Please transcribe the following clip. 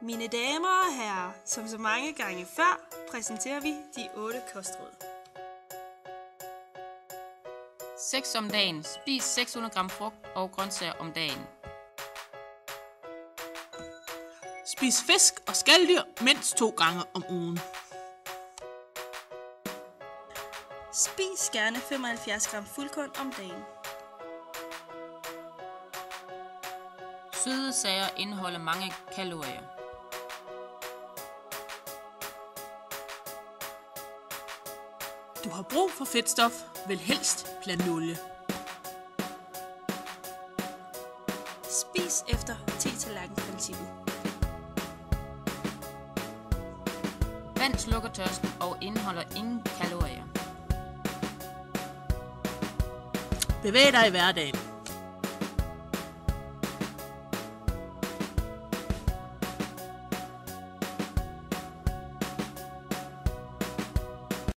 Mine damer og herrer, som så mange gange før, præsenterer vi de 8 kostråd. 6 om dagen. Spis 600 gram frugt og grøntsager om dagen. Spis fisk og skaldyr mindst 2 gange om ugen. Spis gerne 75 gram fuldkorn om dagen. Søde sager indeholder mange kalorier. Du har brug for fedtstof, vel helst planteolie. Spis efter 10-tallerken-princippet. Vand slukker tørsten og indeholder ingen kalorier. Bevæg dig i hverdagen.